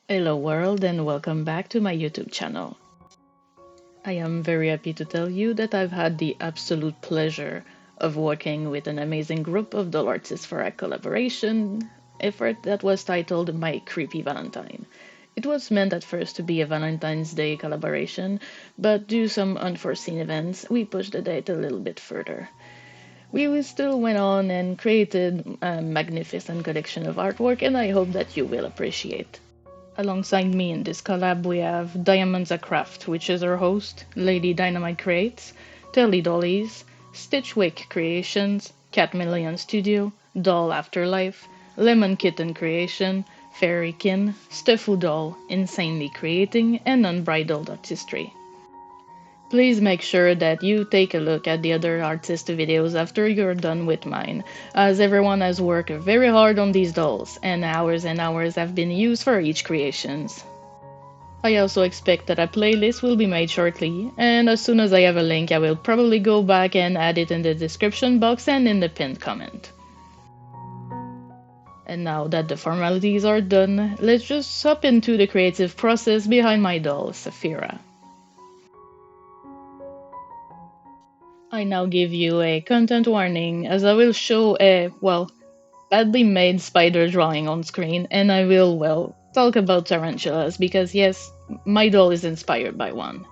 Hello world and welcome back to my YouTube channel. I am very happy to tell you that I've had the absolute pleasure of working with an amazing group of doll artists for a collaboration effort that was titled My Creepy Valentine. It was meant at first to be a Valentine's Day collaboration, but due to some unforeseen events, we pushed the date a little bit further. We still went on and created a magnificent collection of artwork, and I hope that you will appreciate. Alongside me in this collab, we have Diamonds a Craft, which is our host, Lady Dynamite Creates, Telly Dollies, Stitchwick Creations, Cat Million Studio, Doll Afterlife, LemonKitten Creation, Fairykin, Steffu Doll, Insanely Creating, and Unbridled Artistry. Please make sure that you take a look at the other artist videos after you're done with mine, as everyone has worked very hard on these dolls, and hours have been used for each creations. I also expect that a playlist will be made shortly, and as soon as I have a link, I will probably go back and add it in the description box and in the pinned comment. And now that the formalities are done, let's just hop into the creative process behind my doll, Sapphira. I now give you a content warning as I will show a, badly made spider drawing on screen and I will, talk about tarantulas because yes, my doll is inspired by one.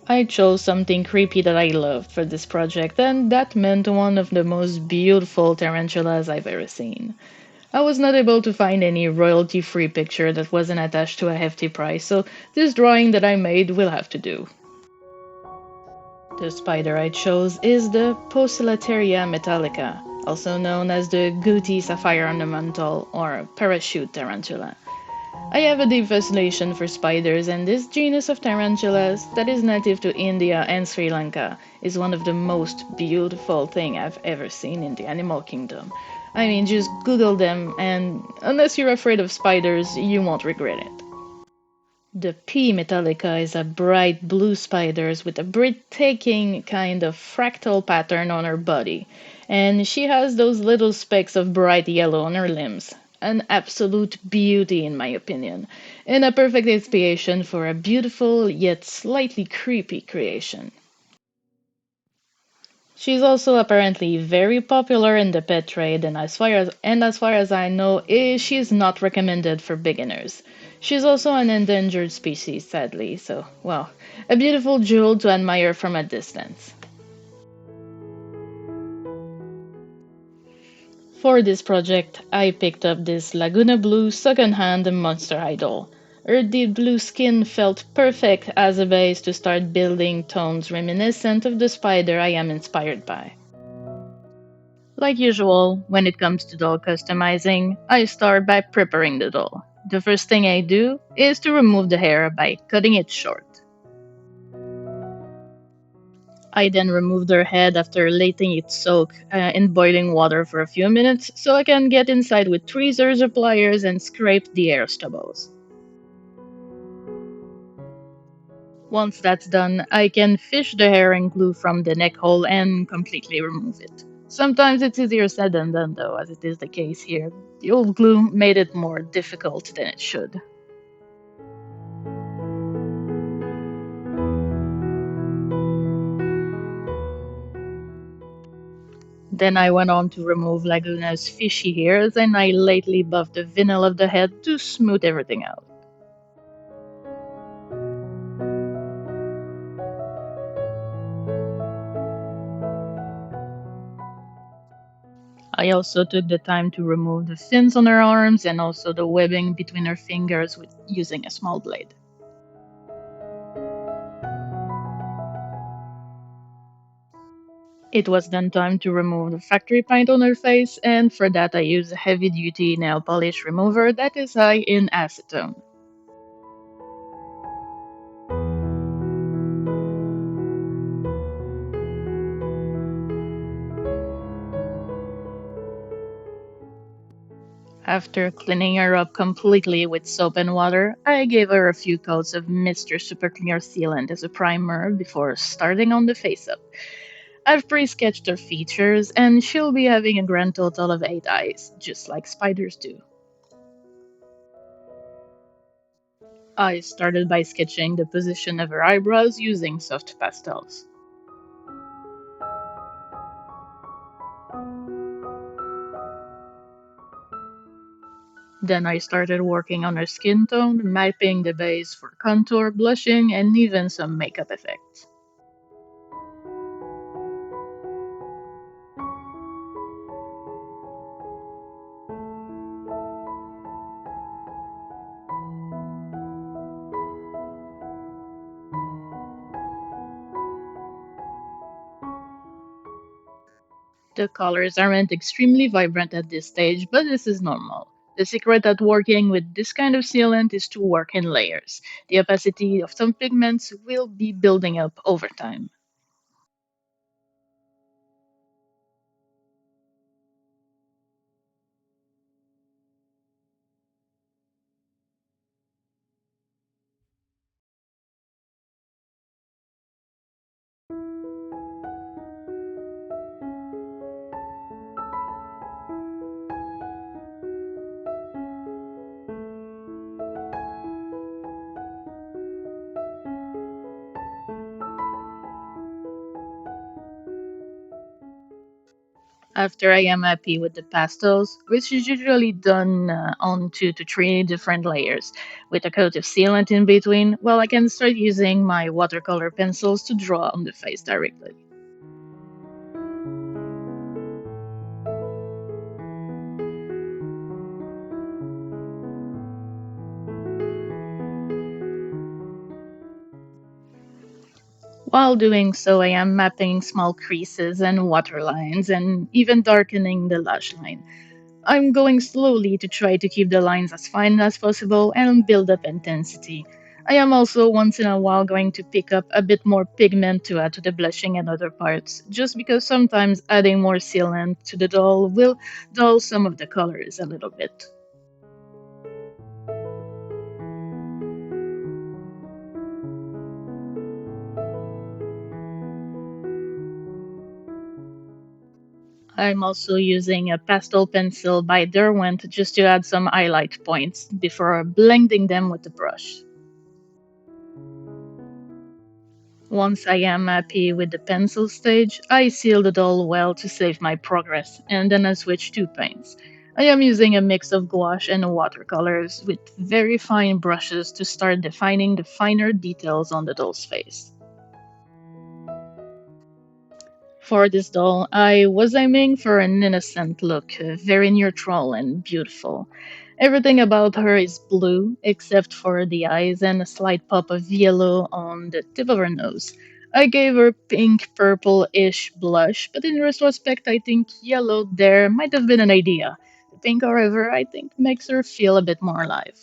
I chose something creepy that I loved for this project and that meant one of the most beautiful tarantulas I've ever seen. I was not able to find any royalty-free picture that wasn't attached to a hefty price, so this drawing that I made will have to do. The spider I chose is the Poecilotheria metallica, also known as the Guti sapphire ornamental or parachute tarantula. I have a deep fascination for spiders, and this genus of tarantulas that is native to India and Sri Lanka is one of the most beautiful things I've ever seen in the animal kingdom. I mean, just Google them, and unless you're afraid of spiders, you won't regret it. The P. metallica is a bright blue spider with a breathtaking kind of fractal pattern on her body, and she has those little specks of bright yellow on her limbs. An absolute beauty, in my opinion, and a perfect inspiration for a beautiful yet slightly creepy creation. She's also apparently very popular in the pet trade, and as far as I know, she's not recommended for beginners. She's also an endangered species, sadly, so, a beautiful jewel to admire from a distance. For this project, I picked up this Lagoona Blue second-hand monster idol. Her deep blue skin felt perfect as a base to start building tones reminiscent of the spider I am inspired by. Like usual, when it comes to doll customizing, I start by preparing the doll. The first thing I do is to remove the hair by cutting it short. I then remove their head after letting it soak in boiling water for a few minutes so I can get inside with tweezers or pliers and scrape the hair stubbles. Once that's done, I can fish the hair and glue from the neck hole and completely remove it. Sometimes it's easier said than done, though, as it is the case here. The old glue made it more difficult than it should. Then I went on to remove Lagoona's fishy hairs and I lightly buffed the vinyl of the head to smooth everything out. I also took the time to remove the fins on her arms and also the webbing between her fingers with using a small blade. It was then time to remove the factory paint on her face, and for that I used a heavy duty nail polish remover that is high in acetone. After cleaning her up completely with soap and water, I gave her a few coats of Mr. Super Clear Sealant as a primer before starting on the face up. I've pre-sketched her features, and she'll be having a grand total of 8 eyes, just like spiders do. I started by sketching the position of her eyebrows using soft pastels. Then I started working on her skin tone, mapping the base for contour, blushing, and even some makeup effects. The colors aren't extremely vibrant at this stage, but this is normal. The secret at working with this kind of sealant is to work in layers. The opacity of some pigments will be building up over time. After I am happy with the pastels, which is usually done on 2 to 3 different layers, with a coat of sealant in between, well, I can start using my watercolor pencils to draw on the face directly. While doing so, I am mapping small creases and water lines and even darkening the lash line. I'm going slowly to try to keep the lines as fine as possible and build up intensity. I am also once in a while going to pick up a bit more pigment to add to the blushing and other parts, just because sometimes adding more sealant to the doll will dull some of the colors a little bit. I'm also using a pastel pencil by Derwent just to add some highlight points before blending them with the brush. Once I am happy with the pencil stage, I seal the doll well to save my progress, and then I switch to paints. I am using a mix of gouache and watercolors with very fine brushes to start defining the finer details on the doll's face. For this doll, I was aiming for an innocent look, very neutral and beautiful. Everything about her is blue, except for the eyes and a slight pop of yellow on the tip of her nose. I gave her pink purple-ish blush, but in retrospect, I think yellow there might have been an idea. The pink, however, I think makes her feel a bit more alive.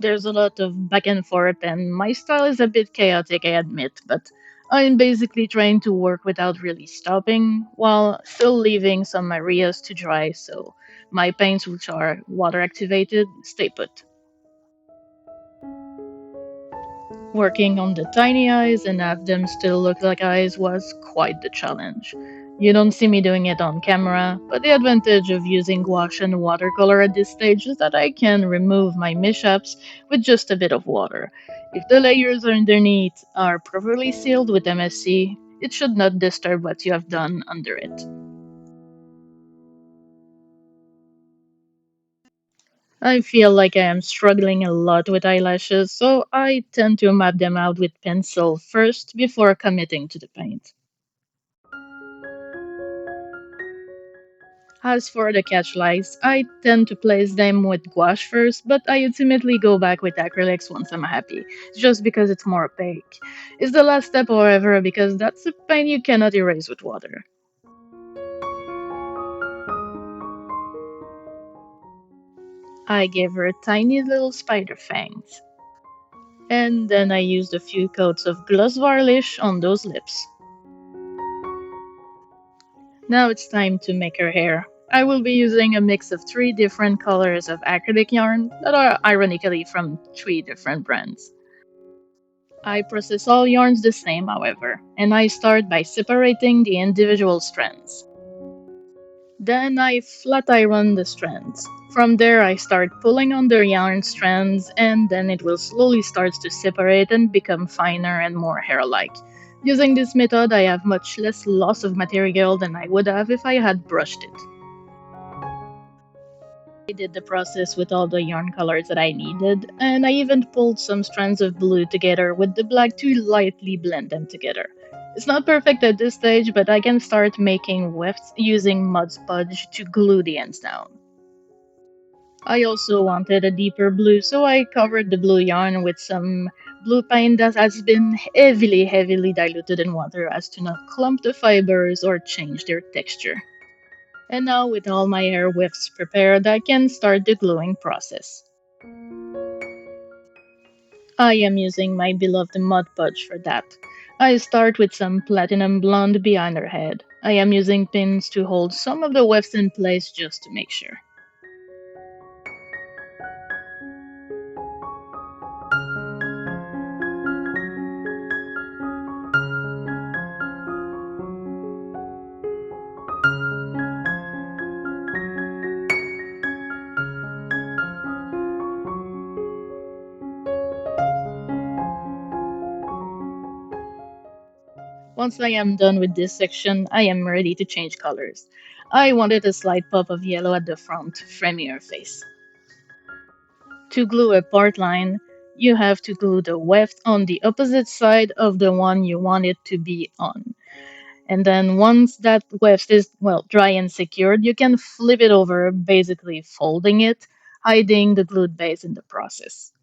There's a lot of back and forth, and my style is a bit chaotic, I admit, but I'm basically trying to work without really stopping while still leaving some areas to dry so my paints, which are water activated, stay put. Working on the tiny eyes and have them still look like eyes was quite the challenge. You don't see me doing it on camera, but the advantage of using gouache and watercolor at this stage is that I can remove my mishaps with just a bit of water. If the layers underneath are properly sealed with MSC, it should not disturb what you have done under it. I feel like I am struggling a lot with eyelashes, so I tend to map them out with pencil first before committing to the paint. As for the catch lights, I tend to place them with gouache first, but I ultimately go back with acrylics once I'm happy, just because it's more opaque. It's the last step, however, because that's a paint you cannot erase with water. I gave her tiny little spider fangs. And then I used a few coats of gloss varnish on those lips. Now it's time to make her hair. I will be using a mix of 3 different colors of acrylic yarn that are ironically from 3 different brands. I process all yarns the same, however, and I start by separating the individual strands. Then I flat iron the strands. From there I start pulling on the yarn strands and then it will slowly start to separate and become finer and more hair-like. Using this method I have much less loss of material than I would have if I had brushed it. I did the process with all the yarn colors that I needed, and I even pulled some strands of blue together with the black to lightly blend them together. It's not perfect at this stage, but I can start making wefts using Mod Podge to glue the ends down. I also wanted a deeper blue, so I covered the blue yarn with some blue paint that has been heavily diluted in water as to not clump the fibers or change their texture. And now with all my hair wefts prepared, I can start the gluing process. I am using my beloved Mod Podge for that. I start with some platinum blonde behind her head. I am using pins to hold some of the wefts in place just to make sure. Once I am done with this section, I am ready to change colors. I wanted a slight pop of yellow at the front, framing her face. To glue a part line, you have to glue the weft on the opposite side of the one you want it to be on. And then once that weft is, well, dry and secured, you can flip it over, basically folding it, hiding the glued base in the process.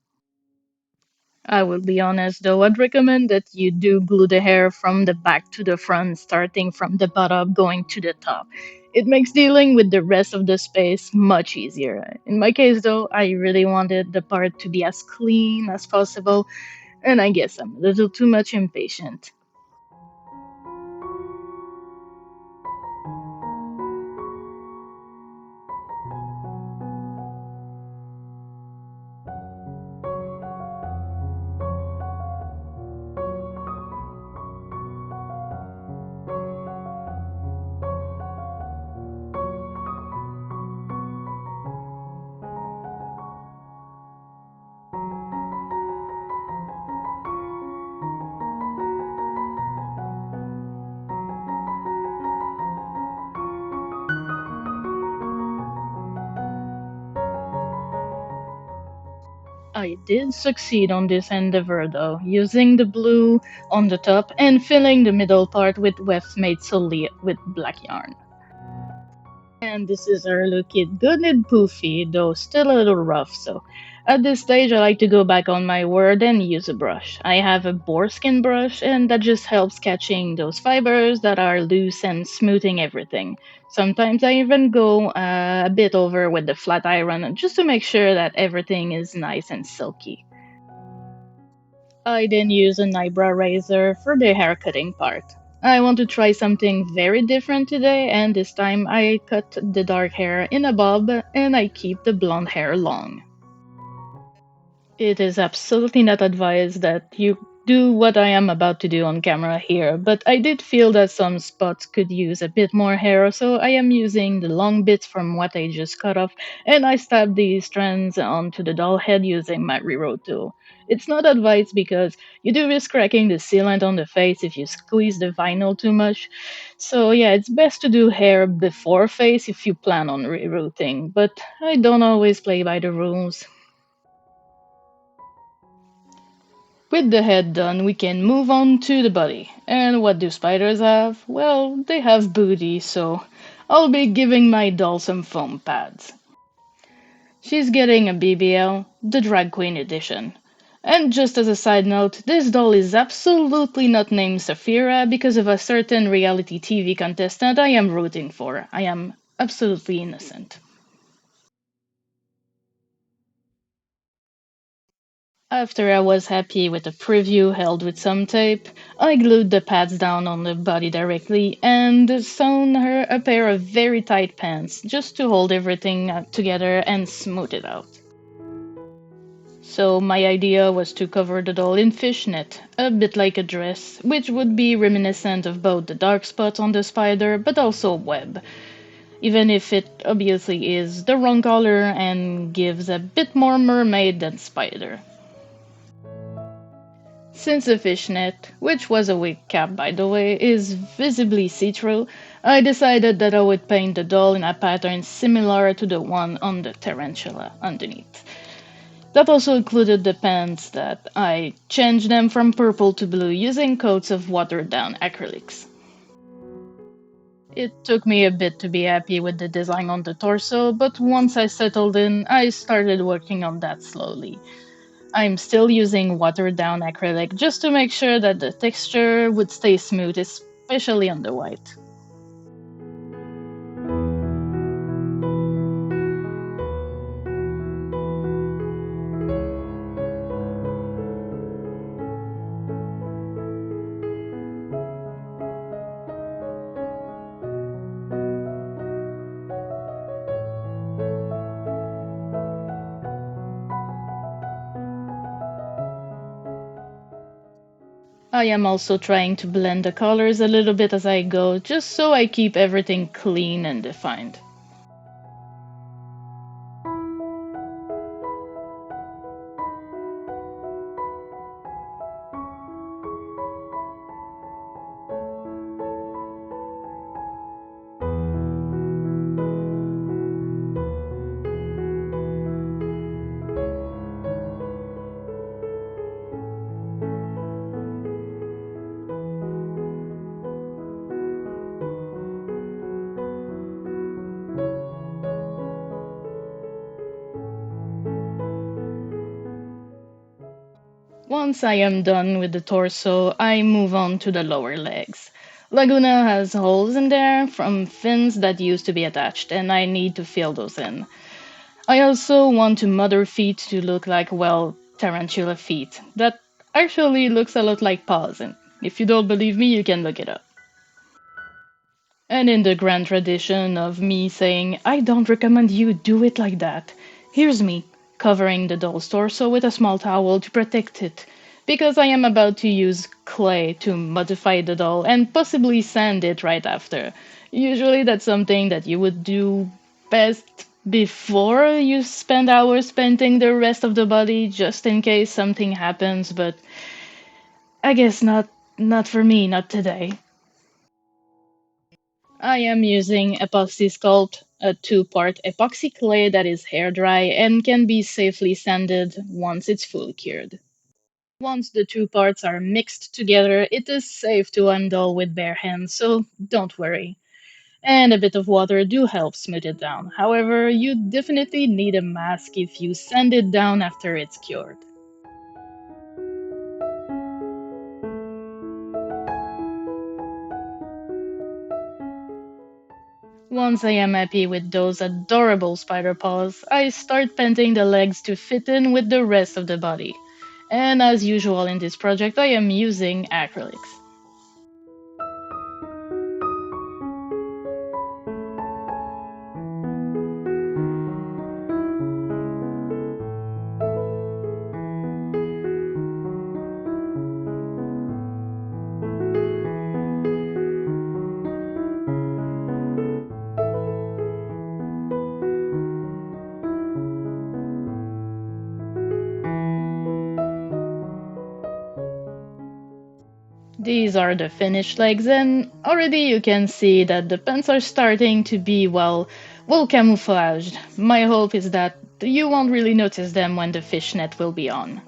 I will be honest though, I'd recommend that you do glue the hair from the back to the front, starting from the bottom going to the top. It makes dealing with the rest of the space much easier. In my case though, I really wanted the part to be as clean as possible, and I guess I'm a little too much impatient. I did succeed on this endeavor though, using the blue on the top and filling the middle part with wefts made solely with black yarn. And this is our look it good and poofy, though still a little rough, so at this stage I like to go back on my word and use a brush. I have a boarskin brush and that just helps catching those fibers that are loose and smoothing everything. Sometimes I even go a bit over with the flat iron just to make sure that everything is nice and silky. I then use an eyebrow razor for the hair cutting part. I want to try something very different today, and this time I cut the dark hair in a bob and I keep the blonde hair long. It is absolutely not advised that you do what I am about to do on camera here, but I did feel that some spots could use a bit more hair, so I am using the long bits from what I just cut off, and I stab these strands onto the doll head using my reroll tool. It's not advised because you do risk cracking the sealant on the face if you squeeze the vinyl too much. So yeah, it's best to do hair before face if you plan on rerouting, but I don't always play by the rules. With the head done, we can move on to the body. And what do spiders have? Well, they have booty, so I'll be giving my doll some foam pads. She's getting a BBL, the drag queen edition. And just as a side note, this doll is absolutely not named Sapphira because of a certain reality TV contestant I am rooting for. I am absolutely innocent. After I was happy with the preview held with some tape, I glued the pads down on the body directly and sewn her a pair of very tight pants just to hold everything together and smooth it out. So my idea was to cover the doll in fishnet, a bit like a dress, which would be reminiscent of both the dark spots on the spider but also web. even if it obviously is the wrong color and gives a bit more mermaid than spider. Since the fishnet, which was a wig cap by the way, is visibly see-through, I decided that I would paint the doll in a pattern similar to the one on the tarantula underneath. That also included the pants that I changed them from purple to blue using coats of watered down acrylics. It took me a bit to be happy with the design on the torso, but once I settled in, I started working on that slowly. I'm still using watered down acrylic just to make sure that the texture would stay smooth, especially on the white. I am also trying to blend the colors a little bit as I go, just so I keep everything clean and defined. Once I am done with the torso, I move on to the lower legs. Lagoona has holes in there from fins that used to be attached, and I need to fill those in. I also want to mother feet to look like, well, tarantula feet. That actually looks a lot like paws, and if you don't believe me, you can look it up. And in the grand tradition of me saying, I don't recommend you do it like that, here's me, covering the doll's torso with a small towel to protect it, because I am about to use clay to modify the doll and possibly sand it right after. Usually that's something that you would do best before you spend hours painting the rest of the body, just in case something happens, but I guess not for me, not today. I am using Epoxy Sculpt, a two-part epoxy clay that is hair dry and can be safely sanded once it's fully cured. Once the two parts are mixed together, it is safe to undo with bare hands, so don't worry. And a bit of water do help smooth it down. However, you definitely need a mask if you sand it down after it's cured. Once I am happy with those adorable spider paws, I start painting the legs to fit in with the rest of the body. And as usual in this project, I am using acrylics. These are the finished legs, and already you can see that the pants are starting to be, well camouflaged. My hope is that you won't really notice them when the fishnet will be on.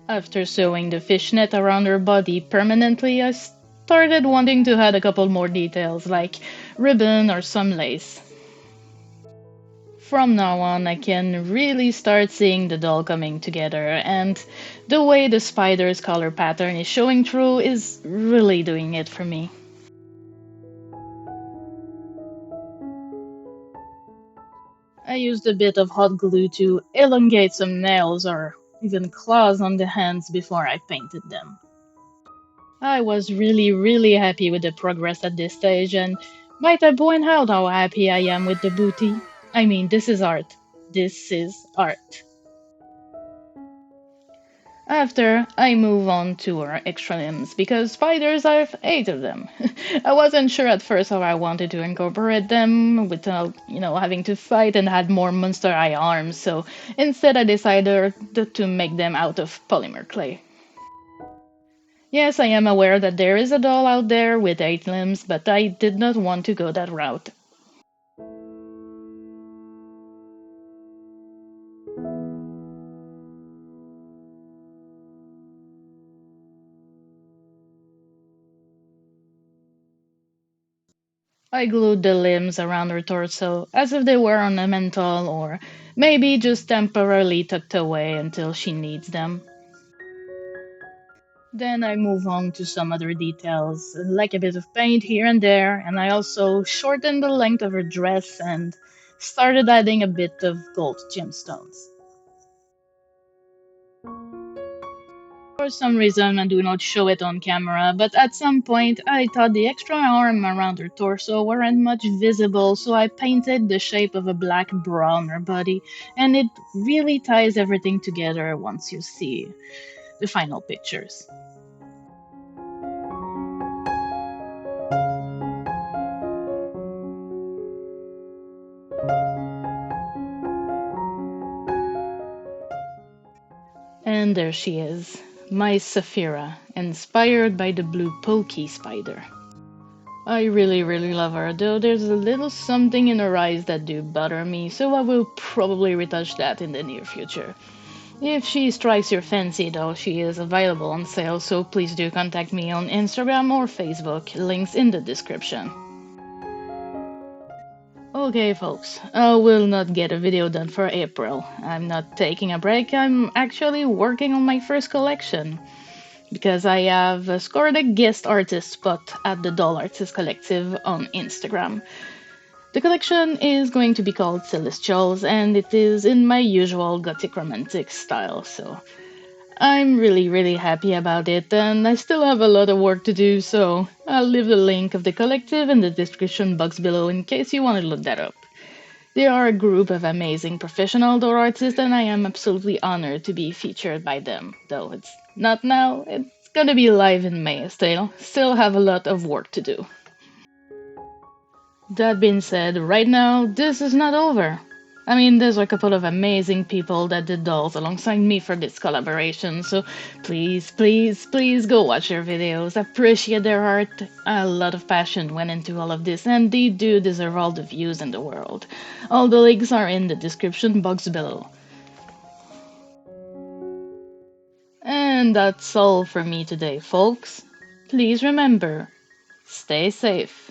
After sewing the fishnet around her body permanently, I started wanting to add a couple more details, like ribbon or some lace. From now on, I can really start seeing the doll coming together, and the way the spider's color pattern is showing through is really doing it for me. I used a bit of hot glue to elongate some nails or even claws on the hands before I painted them. I was really happy with the progress at this stage, and might I point out how happy I am with the booty? I mean, this is art. This is art. After, I move on to our extra limbs, because spiders, I've 8 of them. I wasn't sure at first how I wanted to incorporate them without, having to fight and had more monster eye arms, so instead I decided to make them out of polymer clay. Yes, I am aware that there is a doll out there with 8 limbs, but I did not want to go that route. I glued the limbs around her torso as if they were ornamental or maybe just temporarily tucked away until she needs them. Then I move on to some other details, like a bit of paint here and there, and I also shortened the length of her dress and started adding a bit of gold gemstones. For some reason, I do not show it on camera, but at some point I thought the extra arm around her torso weren't much visible, so I painted the shape of a black bra on her body, and it really ties everything together once you see the final pictures. And there she is, my Sapphira, inspired by the blue pokey spider. I really love her, though there's a little something in her eyes that do bother me, so I will probably retouch that in the near future. If she strikes your fancy though, she is available on sale, so please do contact me on Instagram or Facebook, links in the description. Okay folks, I will not get a video done for April. I'm not taking a break, I'm actually working on my first collection. Because I have scored a guest artist spot at the Doll Artist Collective on Instagram. The collection is going to be called Celestials, and it is in my usual gothic romantic style, so I'm really happy about it, and I still have a lot of work to do, so I'll leave the link of the collective in the description box below in case you want to look that up. They are a group of amazing professional doll artists, and I am absolutely honored to be featured by them. Though it's not now, it's gonna be live in May. Still have a lot of work to do. That being said, right now, this is not over. I mean, there's a couple of amazing people that did dolls alongside me for this collaboration, so please go watch their videos, appreciate their art. A lot of passion went into all of this, and they do deserve all the views in the world. All the links are in the description box below. And that's all for me today, folks. Please remember, stay safe.